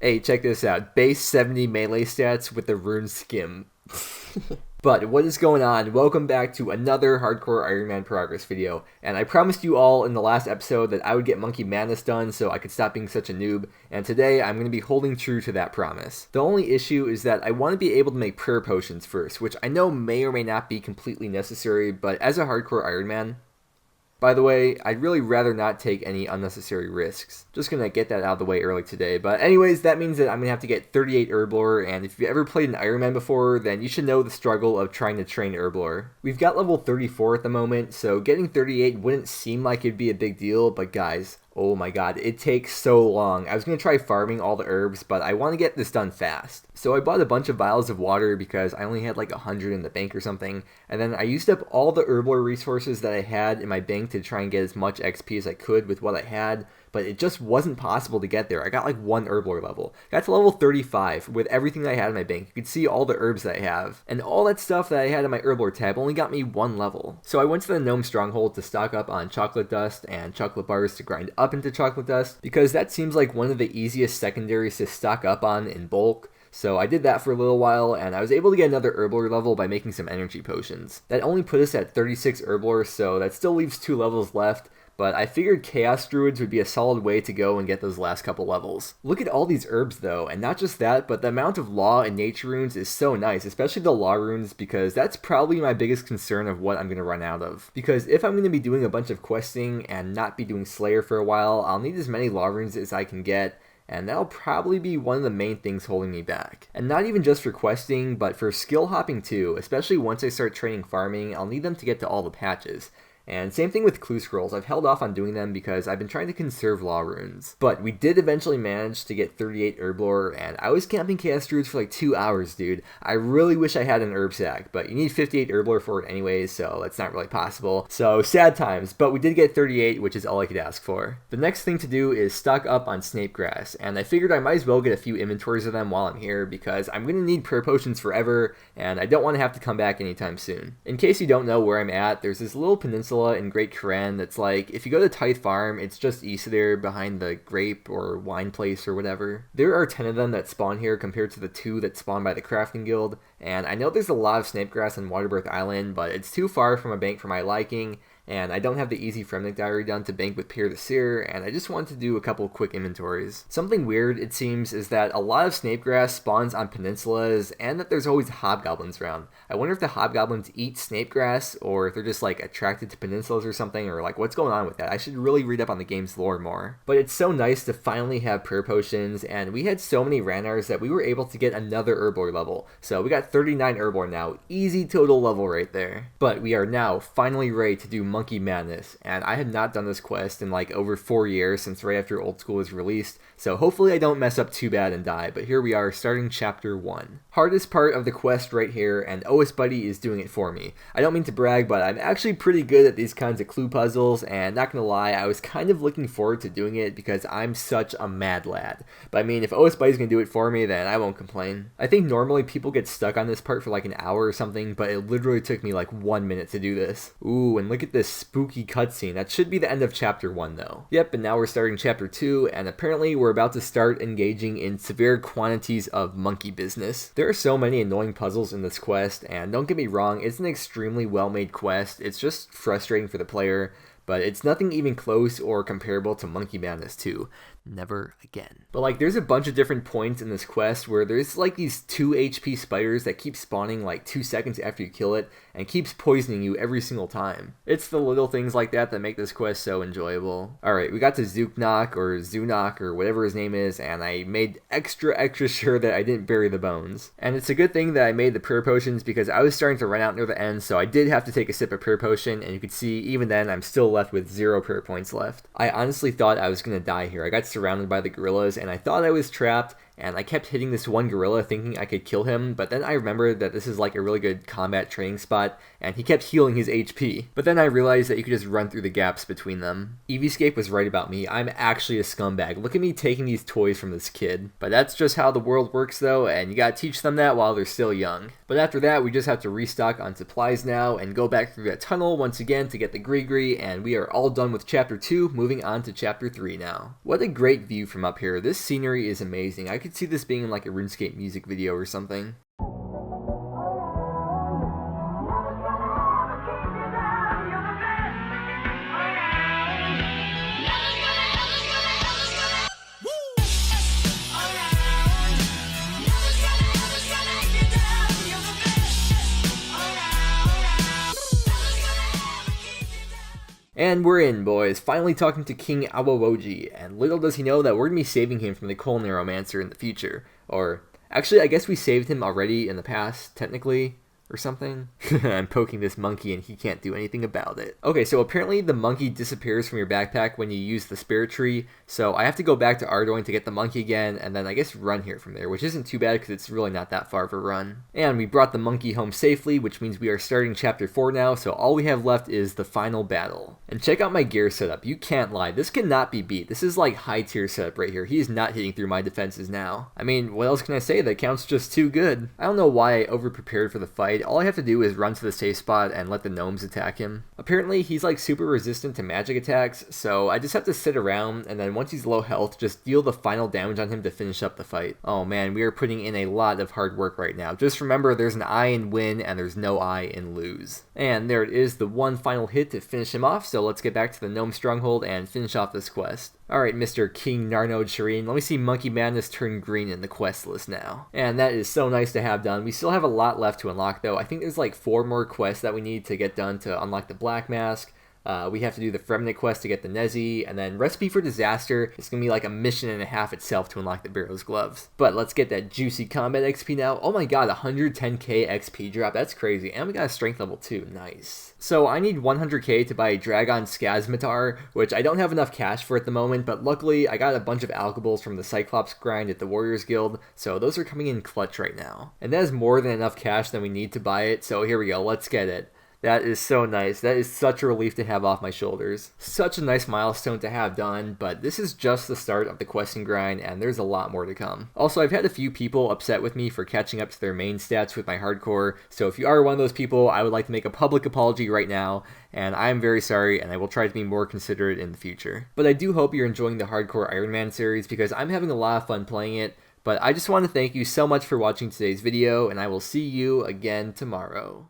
Hey, check this out. Base 70 melee stats with the rune scim. But what is going on? Welcome back to another Hardcore Iron Man progress video. And I promised you all in the last episode that I would get Monkey Madness done so I could stop being such a noob. And today I'm going to be holding true to that promise. The only issue is that I want to be able to make prayer potions first, which I know may or may not be completely necessary, but as a Hardcore Iron Man, by the way, I'd really rather not take any unnecessary risks. Just gonna get that out of the way early today. But anyways, that means that I'm gonna have to get 38 Herblore, and if you've ever played an Iron Man before, then you should know the struggle of trying to train Herblore. We've got level 34 at the moment, so getting 38 wouldn't seem like it'd be a big deal, but guys, oh my god, it takes so long. I was going to try farming all the herbs, but I want to get this done fast. So I bought a bunch of vials of water because I only had like 100 in the bank or something, and then I used up all the Herblore resources that I had in my bank to try and get as much XP as I could with what I had, but it just wasn't possible to get there. I got like one Herblore level. Got to level 35 with everything I had in my bank. You could see all the herbs that I have. And all that stuff that I had in my Herblore tab only got me one level. So I went to the Gnome Stronghold to stock up on chocolate dust and chocolate bars to grind up into chocolate dust, because that seems like one of the easiest secondaries to stock up on in bulk. So I did that for a little while, and I was able to get another Herblore level by making some energy potions. That only put us at 36 Herblore, so that still leaves 2 levels left. But I figured Chaos Druids would be a solid way to go and get those last couple levels. Look at all these herbs though, and not just that, but the amount of Law and Nature runes is so nice, especially the Law runes, because that's probably my biggest concern of what I'm going to run out of. Because if I'm going to be doing a bunch of questing and not be doing Slayer for a while, I'll need as many Law runes as I can get, and that'll probably be one of the main things holding me back. And not even just for questing, but for skill hopping too, especially once I start training farming, I'll need them to get to all the patches. And same thing with clue scrolls. I've held off on doing them because I've been trying to conserve Law runes. But we did eventually manage to get 38 Herblore, and I was camping Chaos Druids for like 2 hours, dude. I really wish I had an herb sack, but you need 58 Herblore for it anyways, so that's not really possible. So sad times, but we did get 38, which is all I could ask for. The next thing to do is stock up on snape grass, and I figured I might as well get a few inventories of them while I'm here because I'm going to need prayer potions forever, and I don't want to have to come back anytime soon. In case you don't know where I'm at, there's this little peninsula in Great Karen that's like, if you go to Tithe Farm, it's just east of there behind the grape or wine place or whatever. There are 10 of them that spawn here compared to the 2 that spawn by the crafting guild, and I know there's a lot of snape grass on Waterbirth Island, but it's too far from a bank for my liking, and I don't have the easy Fremnic diary done to bank with Pierre the Seer, and I just wanted to do a couple quick inventories. Something weird, it seems, is that a lot of snapegrass spawns on peninsulas, and that there's always hobgoblins around. I wonder if the hobgoblins eat snapegrass, or if they're just like attracted to peninsulas or something, or like what's going on with that. I should really read up on the game's lore more. But it's so nice to finally have prayer potions, and we had so many Ranars that we were able to get another Herblore level. So we got 39 Herblore now, easy total level right there. But we are now finally ready to do Monkey Madness, and I had not done this quest in like over 4 years since right after Old School was released, so hopefully I don't mess up too bad and die, but here we are starting chapter 1. Hardest part of the quest right here, and OS Buddy is doing it for me. I don't mean to brag, but I'm actually pretty good at these kinds of clue puzzles, and not gonna lie, I was kind of looking forward to doing it because I'm such a mad lad. But I mean, if OS Buddy's gonna do it for me, then I won't complain. I think normally people get stuck on this part for like an hour or something, but it literally took me like 1 minute to do this. Ooh, and look at this spooky cutscene. That should be the end of chapter 1 though. Yep, and now we're starting chapter 2, and apparently we're about to start engaging in severe quantities of monkey business. There are so many annoying puzzles in this quest, and don't get me wrong, it's an extremely well-made quest. It's just frustrating for the player, but it's nothing even close or comparable to Monkey Madness 2. Never again. But like, there's a bunch of different points in this quest where there's like these 2 HP spiders that keep spawning like 2 seconds after you kill it and keeps poisoning you every single time. It's the little things like that that make this quest so enjoyable. Alright, we got to Zuknok or Zunok or whatever his name is, and I made extra sure that I didn't bury the bones. And it's a good thing that I made the prayer potions because I was starting to run out near the end, so I did have to take a sip of prayer potion, and you could see even then I'm still left with 0 prayer points left. I honestly thought I was gonna die here. I got surrounded by the gorillas, and I thought I was trapped, and I kept hitting this one gorilla thinking I could kill him, but then I remembered that this is like a really good combat training spot, and he kept healing his HP. But then I realized that you could just run through the gaps between them. Eevescape was right about me. I'm actually a scumbag. Look at me taking these toys from this kid. But that's just how the world works though, and you gotta teach them that while they're still young. But after that, we just have to restock on supplies now, and go back through that tunnel once again to get the Gree, and we are all done with chapter 2, moving on to chapter 3 now. What a great view from up here. This scenery is amazing. I could see this being in like a RuneScape music video or something. And we're in, boys, finally talking to King Awawoji, and little does he know that we're going to be saving him from the Coal Neuromancer in the future. Or, actually, I guess we saved him already in the past, technically, or something. I'm poking this monkey and he can't do anything about it. Okay, so apparently the monkey disappears from your backpack when you use the spirit tree, so I have to go back to Ardoin to get the monkey again, and then I guess run here from there, which isn't too bad because it's really not that far of a run. And we brought the monkey home safely, which means we are starting chapter 4 now, so all we have left is the final battle. And check out my gear setup, you can't lie, this cannot be beat. This is like high tier setup right here. He is not hitting through my defenses now. I mean, what else can I say? That counts just too good. I don't know why I over prepared for the fight. All I have to do is run to the safe spot and let the gnomes attack him. Apparently he's like super resistant to magic attacks, so I just have to sit around and then once he's low health, just deal the final damage on him to finish up the fight. Oh man, we are putting in a lot of hard work right now. Just remember there's an I in win and there's no I in lose. And there it is, the one final hit to finish him off, so let's get back to the gnome stronghold and finish off this quest. Alright, Mr. King Narnode Shireen, let me see Monkey Madness turn green in the quest list now. And that is so nice to have done. We still have a lot left to unlock though. I think there's like 4 more quests that we need to get done to unlock the Black Mask. We have to do the Fremnit quest to get the Nezi, and then Recipe for Disaster. It's going to be like a mission and a half itself to unlock the Barrow's Gloves. But let's get that juicy combat XP now. Oh my god, 110k XP drop. That's crazy. And we got a strength level too. Nice. So I need 100k to buy a Dragon Scazmatar, which I don't have enough cash for at the moment, but luckily I got a bunch of alchables from the Cyclops grind at the Warriors Guild, so those are coming in clutch right now. And that is more than enough cash that we need to buy it, so here we go, let's get it. That is so nice. That is such a relief to have off my shoulders. Such a nice milestone to have done, but this is just the start of the questing grind and there's a lot more to come. Also, I've had a few people upset with me for catching up to their main stats with my hardcore, so if you are one of those people, I would like to make a public apology right now, and I am very sorry and I will try to be more considerate in the future. But I do hope you're enjoying the Hardcore Iron Man series because I'm having a lot of fun playing it, but I just want to thank you so much for watching today's video and I will see you again tomorrow.